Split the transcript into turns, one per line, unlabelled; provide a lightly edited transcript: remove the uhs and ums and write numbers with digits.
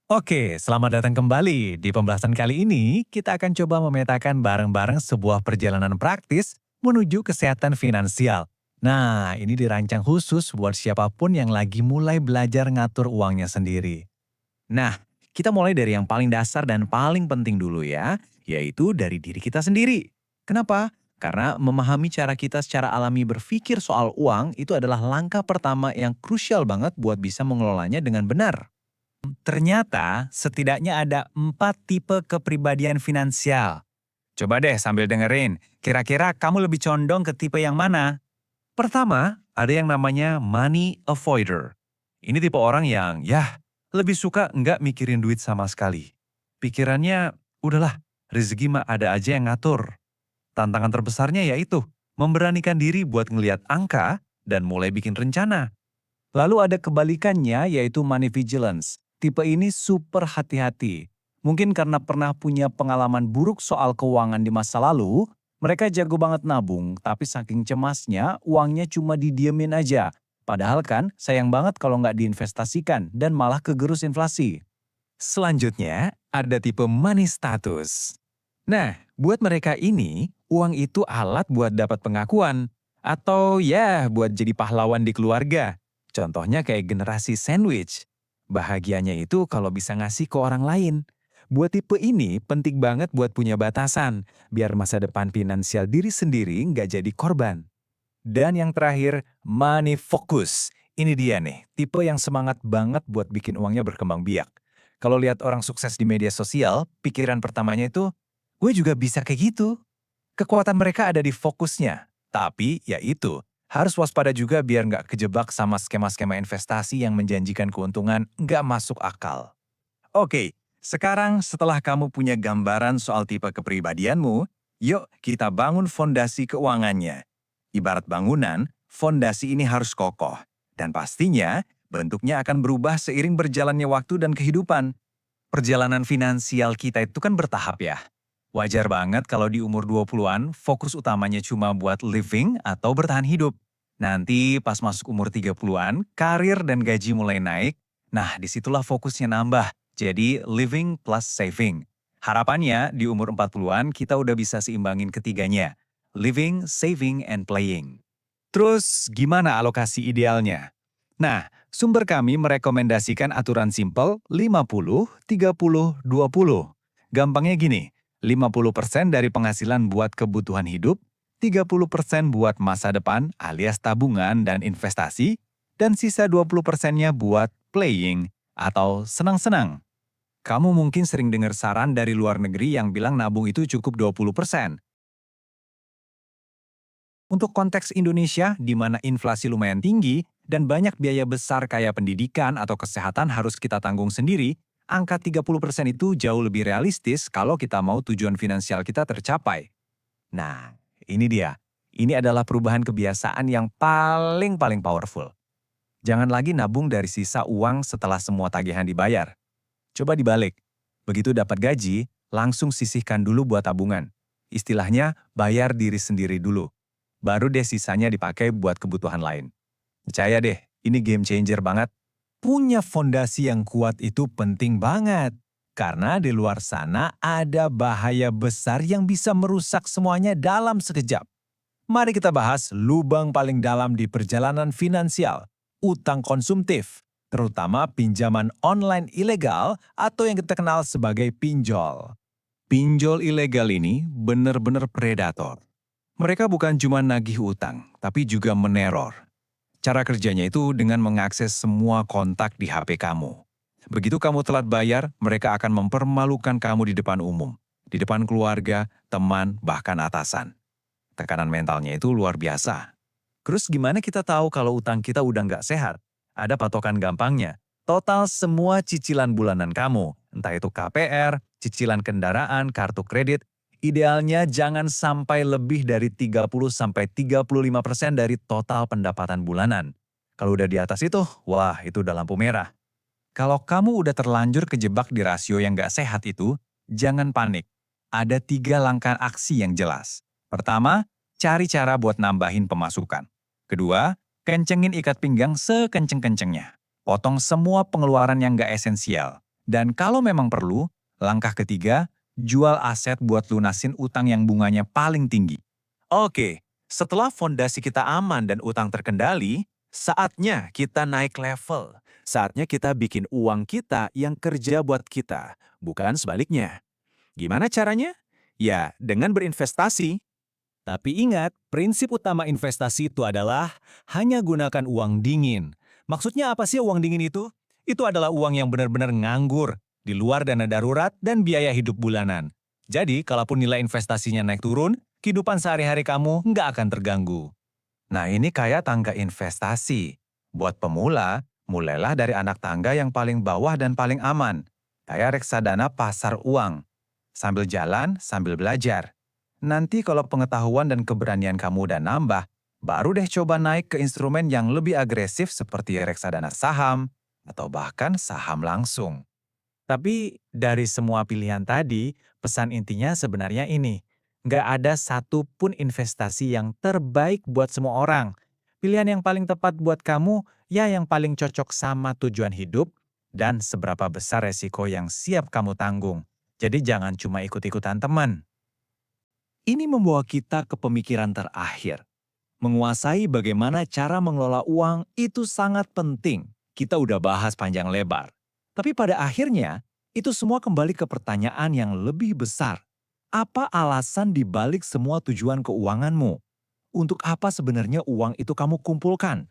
Oke, selamat datang kembali. Di pembahasan kali ini, kita akan coba memetakan bareng-bareng sebuah perjalanan praktis menuju kesehatan finansial. Nah, ini dirancang khusus buat siapapun yang lagi mulai belajar ngatur uangnya sendiri.
Nah, kita mulai dari yang paling dasar dan paling penting dulu ya, yaitu dari diri kita sendiri. Kenapa? Karena memahami cara kita secara alami berpikir soal uang itu adalah langkah pertama yang krusial banget buat bisa mengelolanya dengan benar.
Ternyata, setidaknya ada 4 tipe kepribadian finansial. Coba deh sambil dengerin, kira-kira kamu lebih condong ke tipe yang mana?
Pertama, ada yang namanya money avoider. Ini tipe orang yang, lebih suka nggak mikirin duit sama sekali. Pikirannya, udahlah, rezeki mah ada aja yang ngatur. Tantangan terbesarnya yaitu memberanikan diri buat ngelihat angka dan mulai bikin rencana.
Lalu ada kebalikannya yaitu money vigilance. Tipe ini super hati-hati. Mungkin karena pernah punya pengalaman buruk soal keuangan di masa lalu, mereka jago banget nabung, tapi saking cemasnya uangnya cuma didiemin aja. Padahal kan sayang banget kalau nggak diinvestasikan dan malah kegerus inflasi.
Selanjutnya, ada tipe money status. Nah, buat mereka ini, uang itu alat buat dapat pengakuan. Atau ya, buat jadi pahlawan di keluarga. Contohnya kayak generasi sandwich. Bahagianya itu kalau bisa ngasih ke orang lain. Buat tipe ini penting banget buat punya batasan, biar masa depan finansial diri sendiri nggak jadi korban.
Dan yang terakhir, money focus. Ini dia nih, tipe yang semangat banget buat bikin uangnya berkembang biak. Kalau lihat orang sukses di media sosial, pikiran pertamanya itu, gue juga bisa kayak gitu. Kekuatan mereka ada di fokusnya. Tapi, ya itu, harus waspada juga biar nggak kejebak sama skema-skema investasi yang menjanjikan keuntungan nggak masuk akal. Oke, sekarang setelah kamu punya gambaran soal tipe kepribadianmu, yuk kita bangun fondasi keuangannya. Ibarat bangunan, fondasi ini harus kokoh. Dan pastinya, bentuknya akan berubah seiring berjalannya waktu dan kehidupan. Perjalanan finansial kita itu kan bertahap ya. Wajar banget kalau di umur 20-an, fokus utamanya cuma buat living atau bertahan hidup. Nanti pas masuk umur 30-an, karir dan gaji mulai naik. Nah, disitulah fokusnya nambah. Jadi living plus saving. Harapannya di umur 40-an kita udah bisa seimbangin ketiganya. Living, saving, and playing. Terus gimana alokasi idealnya? Nah, sumber kami merekomendasikan aturan simpel 50, 30, 20. Gampangnya gini, 50% dari penghasilan buat kebutuhan hidup, 30% buat masa depan alias tabungan dan investasi, dan sisa 20%-nya buat playing atau senang-senang. Kamu mungkin sering dengar saran dari luar negeri yang bilang nabung itu cukup 20%. Untuk konteks Indonesia, di mana inflasi lumayan tinggi dan banyak biaya besar kayak pendidikan atau kesehatan harus kita tanggung sendiri, angka 30% itu jauh lebih realistis kalau kita mau tujuan finansial kita tercapai. Nah, ini dia. Ini adalah perubahan kebiasaan yang paling powerful. Jangan lagi nabung dari sisa uang setelah semua tagihan dibayar. Coba dibalik. Begitu dapat gaji, langsung sisihkan dulu buat tabungan. Istilahnya, bayar diri sendiri dulu. Baru deh sisanya dipakai buat kebutuhan lain. Percaya deh, ini game changer banget. Punya fondasi yang kuat itu penting banget. Karena di luar sana ada bahaya besar yang bisa merusak semuanya dalam sekejap. Mari kita bahas lubang paling dalam di perjalanan finansial, utang konsumtif, terutama pinjaman online ilegal atau yang kita kenal sebagai pinjol. Pinjol ilegal ini benar-benar predator. Mereka bukan cuma nagih utang, tapi juga meneror. Cara kerjanya itu dengan mengakses semua kontak di HP kamu. Begitu kamu telat bayar, mereka akan mempermalukan kamu di depan umum, di depan keluarga, teman, bahkan atasan. Tekanan mentalnya itu luar biasa. Terus gimana kita tahu kalau utang kita udah nggak sehat? Ada patokan gampangnya. Total semua cicilan bulanan kamu, entah itu KPR, cicilan kendaraan, kartu kredit, idealnya jangan sampai lebih dari 30-35% dari total pendapatan bulanan. Kalau udah di atas itu, wah itu udah lampu merah. Kalau kamu udah terlanjur kejebak di rasio yang nggak sehat itu, jangan panik. Ada 3 langkah aksi yang jelas. Pertama, cari cara buat nambahin pemasukan. Kedua, kencengin ikat pinggang sekenceng-kencengnya. Potong semua pengeluaran yang nggak esensial. Dan kalau memang perlu, langkah ketiga, jual aset buat lunasin utang yang bunganya paling tinggi.
Oke, setelah fondasi kita aman dan utang terkendali, saatnya kita naik level. Saatnya kita bikin uang kita yang kerja buat kita, bukan sebaliknya. Gimana caranya? Ya, dengan berinvestasi.
Tapi ingat, prinsip utama investasi itu adalah hanya gunakan uang dingin. Maksudnya apa sih uang dingin itu? Itu adalah uang yang benar-benar nganggur, di luar dana darurat dan biaya hidup bulanan. Jadi, kalaupun nilai investasinya naik turun, kehidupan sehari-hari kamu nggak akan terganggu.
Nah, ini kayak tangga investasi. Buat pemula, mulailah dari anak tangga yang paling bawah dan paling aman. Kayak reksadana pasar uang. Sambil jalan, sambil belajar. Nanti kalau pengetahuan dan keberanian kamu udah nambah, baru deh coba naik ke instrumen yang lebih agresif seperti reksadana saham, atau bahkan saham langsung.
Tapi dari semua pilihan tadi, pesan intinya sebenarnya ini. Nggak ada satupun investasi yang terbaik buat semua orang. Pilihan yang paling tepat buat kamu, ya yang paling cocok sama tujuan hidup dan seberapa besar resiko yang siap kamu tanggung. Jadi jangan cuma ikut-ikutan teman.
Ini membawa kita ke pemikiran terakhir. Menguasai bagaimana cara mengelola uang itu sangat penting. Kita udah bahas panjang lebar. Tapi pada akhirnya, itu semua kembali ke pertanyaan yang lebih besar. Apa alasan dibalik semua tujuan keuanganmu? Untuk apa sebenarnya uang itu kamu kumpulkan?